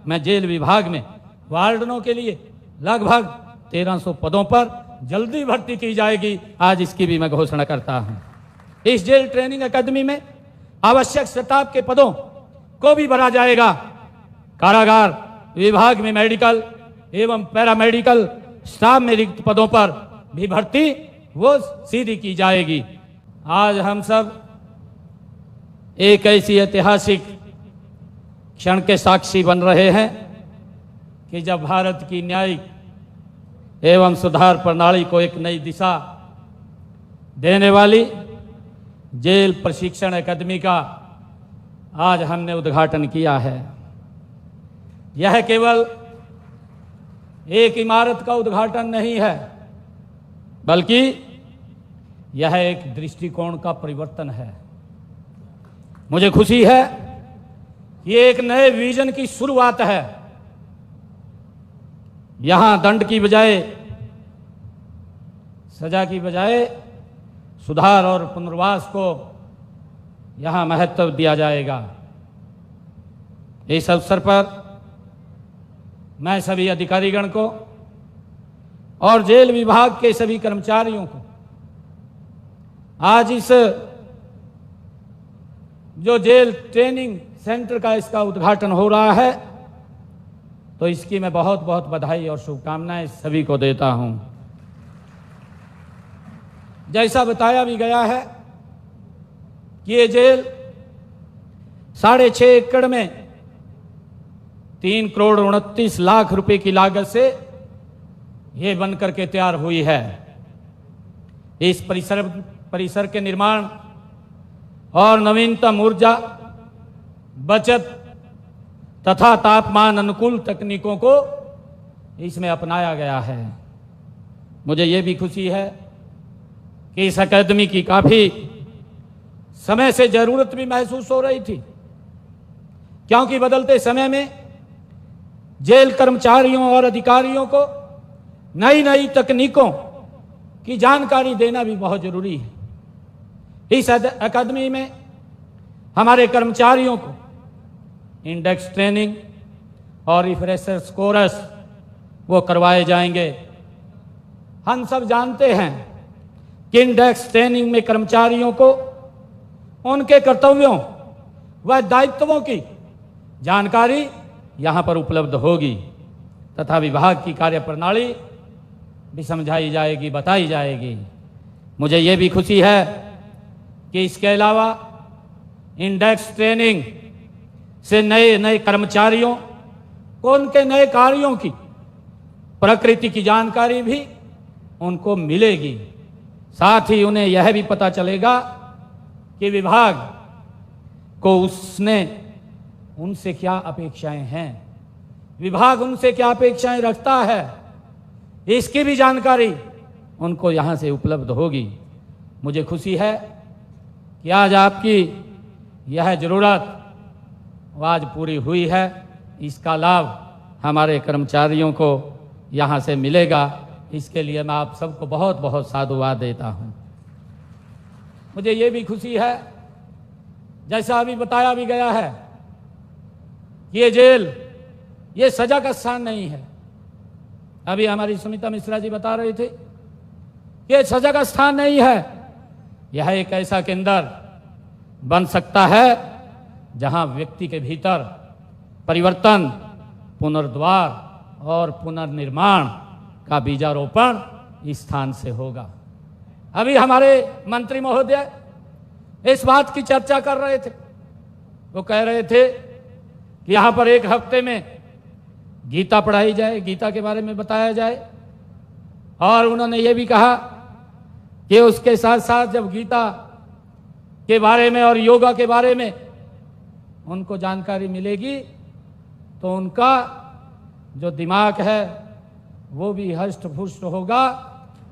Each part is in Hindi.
मैं जेल विभाग में वार्डनों के लिए लगभग 1300 पदों पर जल्दी भर्ती की जाएगी, आज इसकी भी मैं घोषणा करता हूं। इस जेल ट्रेनिंग एकेडमी में आवश्यक स्टाफ के पदों को भी भरा जाएगा। कारागार विभाग में मेडिकल एवं पैरामेडिकल स्टाफ में रिक्त पदों पर भी भर्ती वो सीधी की जाएगी। आज हम सब एक ऐसी ऐतिहासिक क्षण के साक्षी बन रहे हैं कि जब भारत की न्यायिक एवं सुधार प्रणाली को एक नई दिशा देने वाली जेल प्रशिक्षण एकेडमी का आज हमने उद्घाटन किया है। यह केवल एक इमारत का उद्घाटन नहीं है, बल्कि यह एक दृष्टिकोण का परिवर्तन है। मुझे खुशी है ये एक नए विजन की शुरुआत है। यहां दंड की बजाय, सजा की बजाय सुधार और पुनर्वास को यहां महत्व दिया जाएगा। इस अवसर पर मैं सभी अधिकारीगण को और जेल विभाग के सभी कर्मचारियों को आज इस जो जेल ट्रेनिंग सेंटर का इसका उद्घाटन हो रहा है, तो इसकी मैं बहुत बहुत बधाई और शुभकामनाएं सभी को देता हूं। जैसा बताया भी गया है कि ये जेल 6.5 एकड़ में 3 करोड़ 29 लाख रुपए की लागत से ये बनकर के तैयार हुई है। इस परिसर के निर्माण और नवीनतम ऊर्जा बचत तथा तापमान अनुकूल तकनीकों को इसमें अपनाया गया है। मुझे ये भी खुशी है कि इस अकादमी की काफी समय से जरूरत भी महसूस हो रही थी, क्योंकि बदलते समय में जेल कर्मचारियों और अधिकारियों को नई नई तकनीकों की जानकारी देना भी बहुत जरूरी है। इस अकादमी में हमारे कर्मचारियों को इंडेक्स ट्रेनिंग और रिफ्रेशर्स कोर्स वो करवाए जाएंगे। हम सब जानते हैं कि इंडेक्स ट्रेनिंग में कर्मचारियों को उनके कर्तव्यों व दायित्वों की जानकारी यहां पर उपलब्ध होगी तथा विभाग की कार्यप्रणाली भी समझाई जाएगी, बताई जाएगी। मुझे ये भी खुशी है कि इसके अलावा इंडेक्स ट्रेनिंग से नए नए कर्मचारियों को उनके नए कार्यों की प्रकृति की जानकारी भी उनको मिलेगी। साथ ही उन्हें यह भी पता चलेगा कि विभाग को उनसे क्या अपेक्षाएं हैं, विभाग उनसे क्या अपेक्षाएं रखता है, इसकी भी जानकारी उनको यहां से उपलब्ध होगी। मुझे खुशी है कि आज आपकी यह जरूरत आज पूरी हुई है। इसका लाभ हमारे कर्मचारियों को यहां से मिलेगा। इसके लिए मैं आप सबको बहुत बहुत साधुवाद देता हूं। मुझे ये भी खुशी है, जैसा अभी बताया भी गया है, ये जेल ये सजा का स्थान नहीं है। अभी हमारी सुमिता मिश्रा जी बता रहे थे कि ये सजा का स्थान नहीं है। यह एक ऐसा केंद्र बन सकता है जहां व्यक्ति के भीतर परिवर्तन, पुनर्द्वार और पुनर्निर्माण का बीजारोपण इस स्थान से होगा। अभी हमारे मंत्री महोदय इस बात की चर्चा कर रहे थे। वो कह रहे थे कि यहां पर 1 हफ्ते में गीता पढ़ाई जाए, गीता के बारे में बताया जाए, और उन्होंने ये भी कहा कि उसके साथ साथ जब गीता के बारे में और योगा के बारे में उनको जानकारी मिलेगी तो उनका जो दिमाग है वो भी हष्ट पुष्ट होगा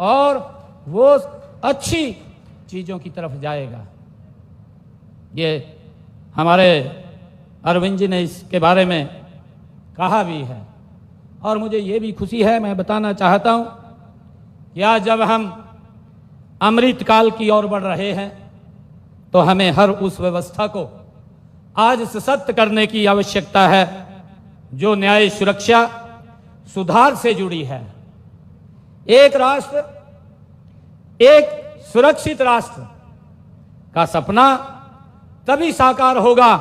और वो अच्छी चीज़ों की तरफ जाएगा। ये हमारे अरविंद जी ने इसके बारे में कहा भी है। और मुझे ये भी खुशी है, मैं बताना चाहता हूँ कि आज जब हम अमृत काल की ओर बढ़ रहे हैं तो हमें हर उस व्यवस्था को आज सशक्त करने की आवश्यकता है जो न्याय सुरक्षा सुधार से जुड़ी है। एक राष्ट्र, एक सुरक्षित राष्ट्र का सपना तभी साकार होगा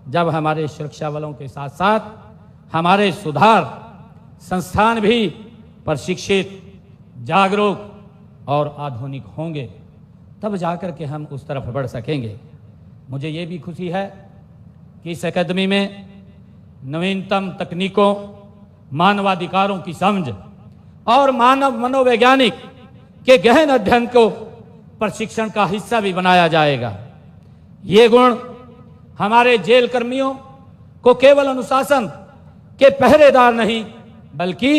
जब हमारे सुरक्षा बलों के साथ साथ हमारे सुधार संस्थान भी प्रशिक्षित, जागरूक और आधुनिक होंगे, तब जाकर के हम उस तरफ बढ़ सकेंगे। मुझे ये भी खुशी है कि इस अकादमी में नवीनतम तकनीकों, मानवाधिकारों की समझ और मानव मनोवैज्ञानिक के गहन अध्ययन को प्रशिक्षण का हिस्सा भी बनाया जाएगा। ये गुण हमारे जेल कर्मियों को केवल अनुशासन के पहरेदार नहीं बल्कि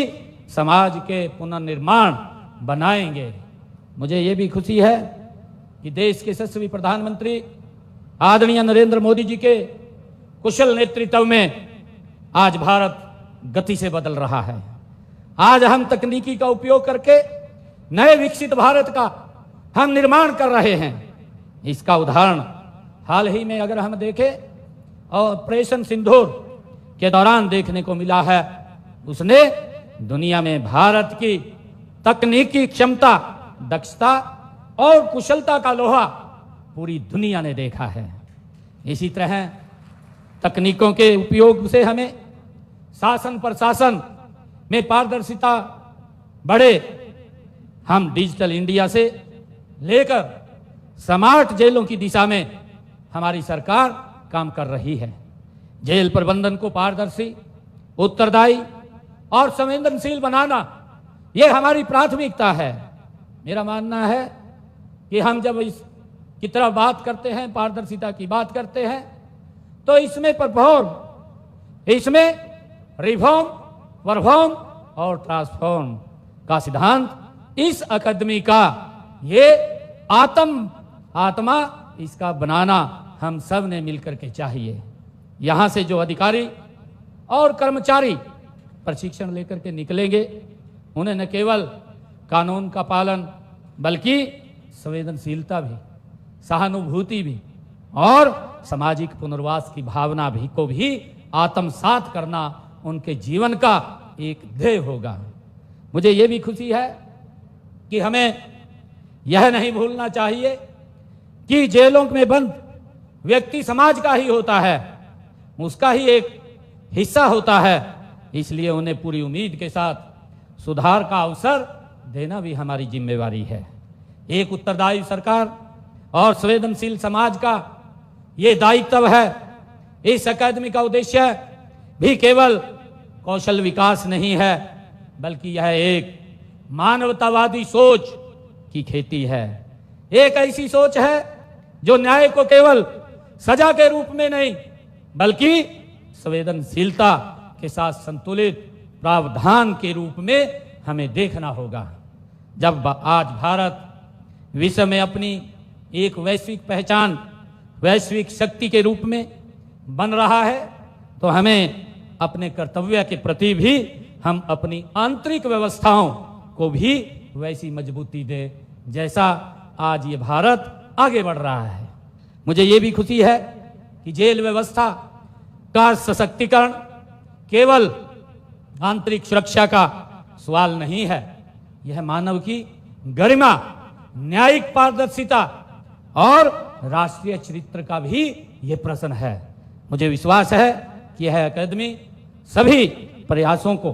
समाज के पुनर्निर्माण बनाएंगे। मुझे ये भी खुशी है कि देश के यशस्वी प्रधानमंत्री आदरणीय नरेंद्र मोदी जी के कुशल नेतृत्व में आज भारत गति से बदल रहा है। आज हम तकनीकी का उपयोग करके नए विकसित भारत का हम निर्माण कर रहे हैं। इसका उदाहरण हाल ही में अगर हम देखें, ऑपरेशन सिंदूर के दौरान देखने को मिला है। उसने दुनिया में भारत की तकनीकी क्षमता, दक्षता और कुशलता का लोहा पूरी दुनिया ने देखा है। इसी तरह तकनीकों के उपयोग से हमें शासन प्रशासन में पारदर्शिता बढ़े। हम डिजिटल इंडिया से लेकर स्मार्ट जेलों की दिशा में हमारी सरकार काम कर रही है। जेल प्रबंधन को पारदर्शी, उत्तरदायी और संवेदनशील बनाना ये हमारी प्राथमिकता है। मेरा मानना है कि हम जब इस की तरफ बात करते हैं, पारदर्शिता की बात करते हैं, तो इसमें परफॉर्म, इसमें रिफॉर्म, परफॉर्म और ट्रांसफॉर्म का सिद्धांत इस अकादमी का ये आत्मा इसका बनाना हम सब ने मिलकर के चाहिए। यहाँ से जो अधिकारी और कर्मचारी प्रशिक्षण लेकर के निकलेंगे, उन्हें न केवल कानून का पालन बल्कि संवेदनशीलता भी, सहानुभूति भी और सामाजिक पुनर्वास की भावना भी को भी आत्मसात करना उनके जीवन का एक ध्येय होगा। मुझे ये भी खुशी है कि हमें यह नहीं भूलना चाहिए कि जेलों में बंद व्यक्ति समाज का ही होता है, उसका ही एक हिस्सा होता है। इसलिए उन्हें पूरी उम्मीद के साथ सुधार का अवसर देना भी हमारी जिम्मेवारी है। एक उत्तरदायी सरकार और संवेदनशील समाज का ये दायित्व है। इस अकादमी का उद्देश्य भी केवल कौशल विकास नहीं है बल्कि यह एक मानवतावादी सोच की खेती है। एक ऐसी सोच है जो न्याय को केवल सजा के रूप में नहीं बल्कि संवेदनशीलता के साथ संतुलित प्रावधान के रूप में हमें देखना होगा। जब आज भारत विश्व में अपनी एक वैश्विक पहचान, वैश्विक शक्ति के रूप में बन रहा है, तो हमें अपने कर्तव्य के प्रति भी हम अपनी आंतरिक व्यवस्थाओं को भी वैसी मजबूती दे जैसा आज ये भारत आगे बढ़ रहा है। मुझे ये भी खुशी है कि जेल व्यवस्था का सशक्तिकरण केवल आंतरिक सुरक्षा का सवाल नहीं है, यह मानव की गरिमा, न्यायिक पारदर्शिता और राष्ट्रीय चरित्र का भी यह प्रश्न है। मुझे विश्वास है कि यह अकादमी सभी प्रयासों को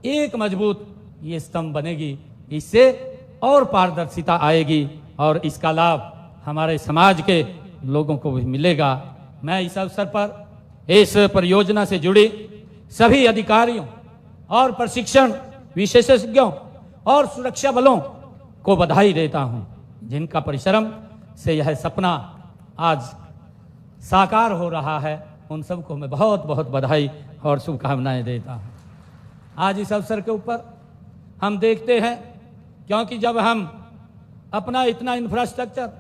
एक मजबूत ये स्तंभ बनेगी। इससे और पारदर्शिता आएगी और इसका लाभ हमारे समाज के लोगों को भी मिलेगा। मैं इस अवसर पर इस परियोजना से जुड़ी सभी अधिकारियों और प्रशिक्षण विशेषज्ञों और सुरक्षा बलों को बधाई देता हूं, जिनका परिश्रम से यह सपना आज साकार हो रहा है। उन सबको मैं बहुत बहुत बधाई और शुभकामनाएं देता हूं। आज इस अवसर के ऊपर हम देखते हैं, क्योंकि जब हम अपना इतना इंफ्रास्ट्रक्चर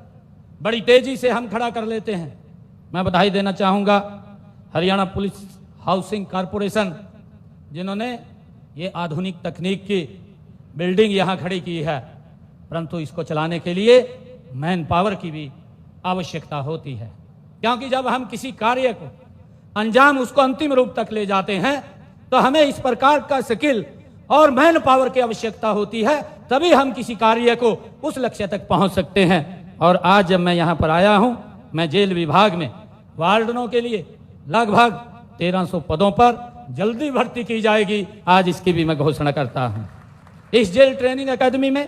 बड़ी तेजी से हम खड़ा कर लेते हैं, मैं बधाई देना चाहूँगा हरियाणा पुलिस हाउसिंग कॉरपोरेशन, जिन्होंने ये आधुनिक तकनीक की बिल्डिंग यहाँ खड़ी की है। परंतु इसको चलाने के लिए मैन पावर की भी आवश्यकता होती है, क्योंकि जब हम किसी कार्य को अंजाम, उसको अंतिम रूप तक ले जाते हैं, तो हमें इस प्रकार का स्किल और मैन पावर की आवश्यकता होती है, तभी हम किसी कार्य को उस लक्ष्य तक पहुंच सकते हैं। और आज जब मैं यहां पर आया हूं, मैं जेल विभाग में वार्डनों के लिए लगभग 1300 पदों पर जल्दी भर्ती की जाएगी, आज इसकी भी मैं घोषणा करता हूं। इस जेल ट्रेनिंग एकेडमी में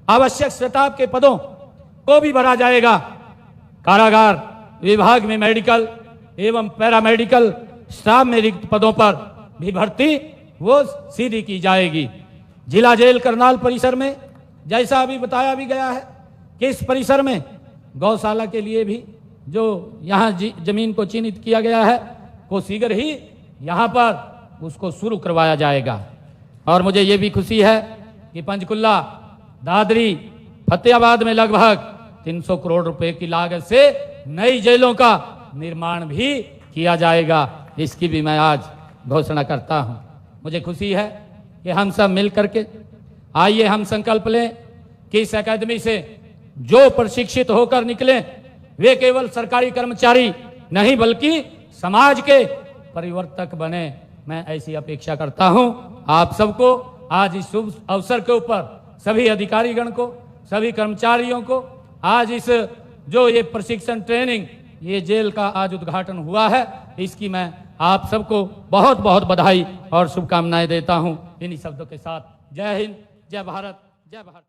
आवश्यक स्टाफ के पदों को भी भरा जाएगा। कारागार विभाग में मेडिकल एवं पैरामेडिकल स्टाफ में रिक्त पदों पर भी भर्ती वो सीधी की जाएगी। जिला जेल करनाल परिसर में जैसा अभी बताया भी गया है कि इस परिसर में गौशाला के लिए भी जो यहाँ जमीन को चिन्हित किया गया है वो शीघ्र ही यहाँ पर उसको शुरू करवाया जाएगा। और मुझे ये भी खुशी है कि पंचकुला, दादरी, फतेहाबाद में लगभग 300 करोड़ रुपए की लागत से नई जेलों का निर्माण भी किया जाएगा, इसकी भी मैं आज घोषणा करता हूं। मुझे खुशी है कि हम सब मिल करके आइए हम संकल्प लें कि इस एकेडमी से जो प्रशिक्षित होकर निकले वे केवल सरकारी कर्मचारी नहीं बल्कि समाज के परिवर्तक बने। मैं ऐसी अपेक्षा करता हूं आप सबको। आज इस शुभ अवसर के ऊपर सभी अधिकारीगण को, सभी कर्मचारियों को आज इस जो ये प्रशिक्षण ट्रेनिंग ये जेल का आज उद्घाटन हुआ है, इसकी मैं आप सबको बहुत बहुत बधाई और शुभकामनाएं देता हूं। इन्हीं शब्दों के साथ जय हिंद, जय भारत, जय भारत।